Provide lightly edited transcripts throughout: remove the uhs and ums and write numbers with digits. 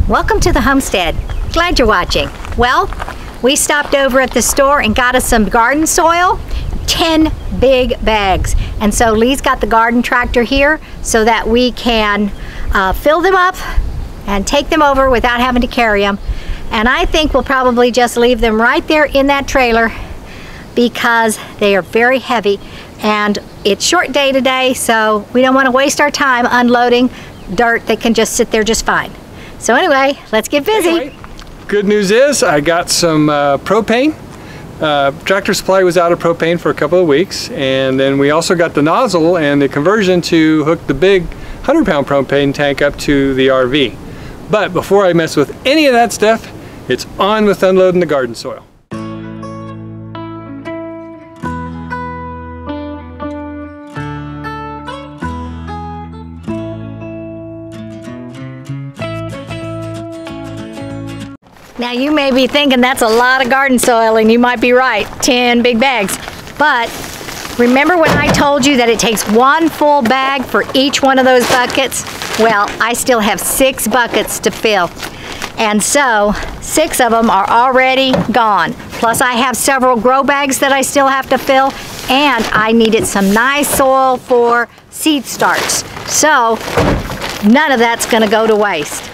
Welcome to the homestead. Glad you're watching. Well, we stopped over at the store and got us some garden soil, 10 big bags. And so Lee's got the garden tractor here so that we can fill them up and take them over without having to carry them. And I think we'll probably just leave them right there in that trailer because they are very heavy and it's short day today, so we don't want to waste our time unloading dirt that can just sit there just fine. So anyway, let's get busy. Anyway, good news is I got some propane. Tractor Supply was out of propane for a couple of weeks, and then we also got the nozzle and the conversion to hook the big 100-pound propane tank up to the RV. But before I mess with any of that stuff, it's on with unloading the garden soil. Now you may be thinking that's a lot of garden soil, and you might be right, 10 big bags. But remember when I told you that it takes one full bag for each one of those buckets? Well, I still have 6 buckets to fill. And so 6 of them are already gone. Plus I have several grow bags that I still have to fill, and I needed some nice soil for seed starts. So none of that's gonna go to waste.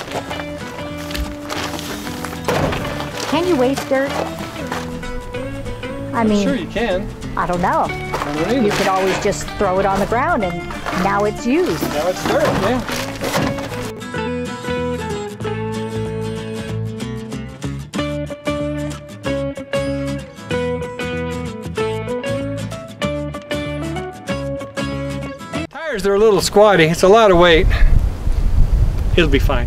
Can you waste dirt? I mean, Sure you can. I don't know. I don't either. You could always just throw it on the ground and now it's used. Now it's dirt, yeah. Tires, they're a little squatty. It's a lot of weight. It'll be fine.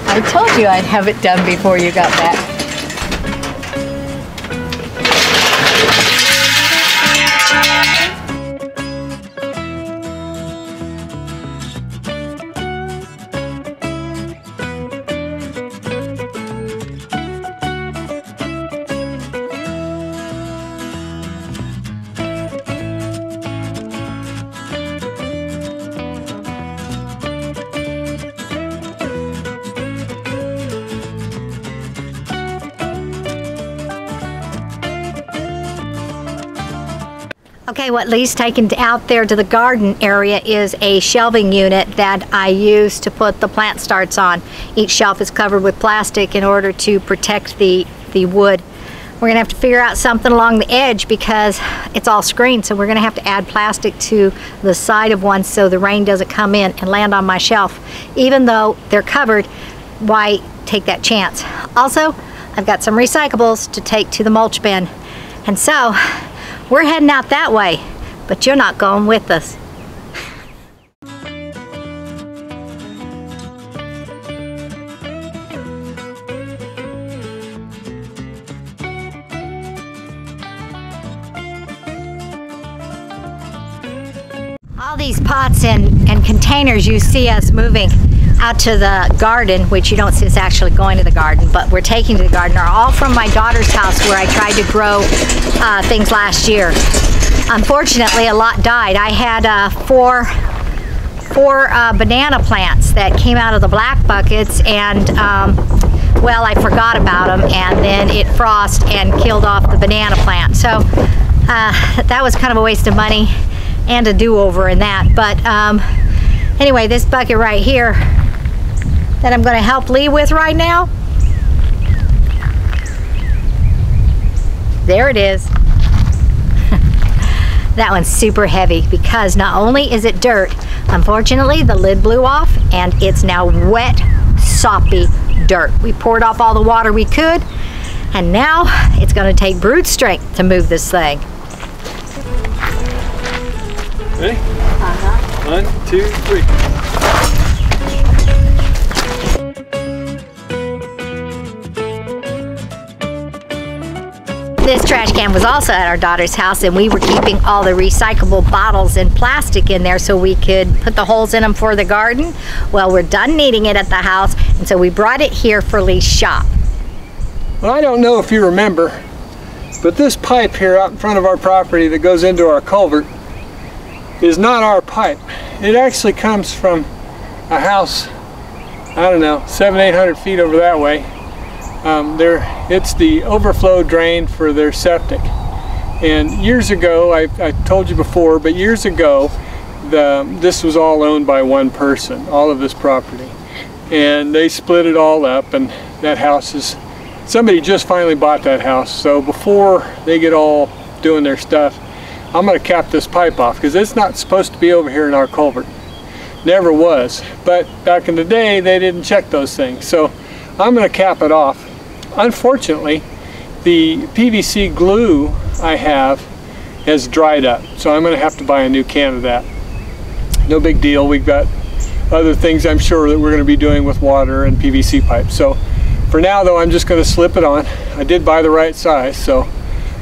I told you I'd have it done before you got back. Okay, what Lee's taken out there to the garden area is a shelving unit that I use to put the plant starts on. Each shelf is covered with plastic in order to protect the wood. We're gonna have to figure out something along the edge because it's all screened, so we're gonna have to add plastic to the side of one so the rain doesn't come in and land on my shelf. Even though they're covered, why take that chance? Also, I've got some recyclables to take to the mulch bin. And so, we're heading out that way, but you're not going with us. All these pots and containers you see us moving, out to the garden, which you don't see us actually going to the garden, but we're taking to the garden, are all from my daughter's house where I tried to grow things last year. Unfortunately, a lot died. I had four banana plants that came out of the black buckets, and well, I forgot about them, and then it frosted and killed off the banana plant. So that was kind of a waste of money and a do-over in that. But anyway, this bucket right here that I'm going to help Lee with right now, there it is. That one's super heavy because not only is it dirt, unfortunately the lid blew off and it's now wet, soppy dirt. We poured off all the water we could, and now it's going to take brute strength to move this thing. Ready? Uh-huh. 1, 2, 3. This trash can was also at our daughter's house, and we were keeping all the recyclable bottles and plastic in there so we could put the holes in them for the garden. Well, we're done needing it at the house, and so we brought it here for Lee's shop. Well, I don't know if you remember, but this pipe here out in front of our property that goes into our culvert is not our pipe. It actually comes from a house, I don't know, 700-800 feet over that way. It's the overflow drain for their septic. And years ago, I told you before, but years ago, this was all owned by one person, all of this property. And they split it all up, and that house is, somebody just finally bought that house. So before they get all doing their stuff, I'm going to cap this pipe off because it's not supposed to be over here in our culvert. Never was. But back in the day, they didn't check those things. So I'm going to cap it off. Unfortunately, the PVC glue I have has dried up, so I'm going to have to buy a new can of that. No big deal. We've got other things I'm sure that we're going to be doing with water and PVC pipes. So for now, though, I'm just going to slip it on. I did buy the right size, so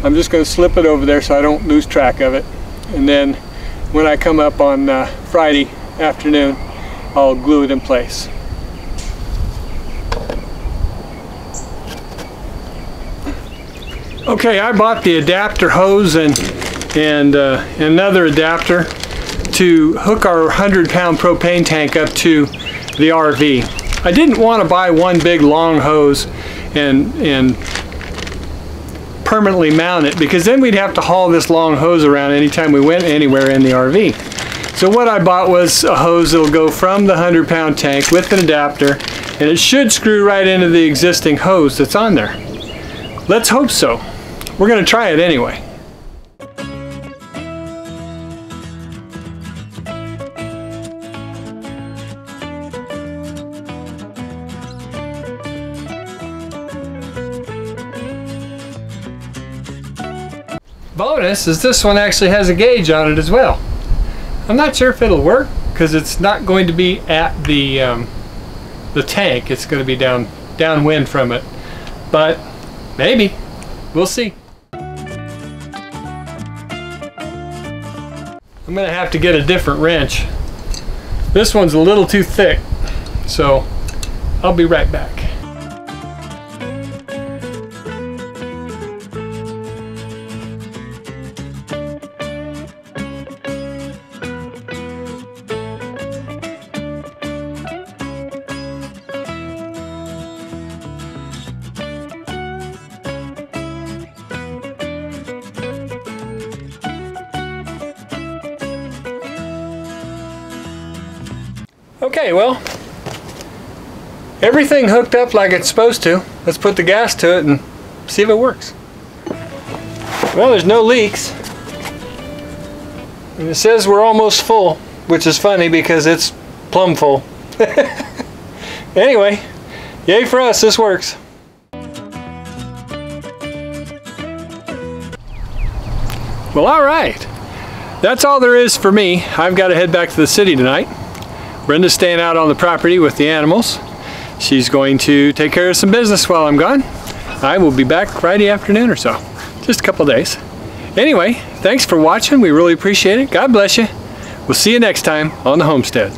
I'm just going to slip it over there so I don't lose track of it. And then when I come up on Friday afternoon, I'll glue it in place. Okay, I bought the adapter hose and another adapter to hook our 100-pound propane tank up to the RV. I didn't want to buy one big long hose and permanently mount it, because then we'd have to haul this long hose around anytime we went anywhere in the RV. So what I bought was a hose that'll go from the 100-pound tank with an adapter, and it should screw right into the existing hose that's on there. Let's hope so. We're going to try it anyway. Bonus is this one actually has a gauge on it as well. I'm not sure if it'll work because it's not going to be at the tank. It's going to be downwind from it, but maybe. We'll see. I'm going to have to get a different wrench. This one's a little too thick, so I'll be right back. Okay, well, everything hooked up like it's supposed to. Let's put the gas to it and see if it works. Well, there's no leaks. And it says we're almost full, which is funny because it's plumb full. Anyway, yay for us, this works. Well, all right. That's all there is for me. I've got to head back to the city tonight. Brenda's staying out on the property with the animals. She's going to take care of some business while I'm gone. I will be back Friday afternoon or so. Just a couple days. Anyway, thanks for watching. We really appreciate it. God bless you. We'll see you next time on the homestead.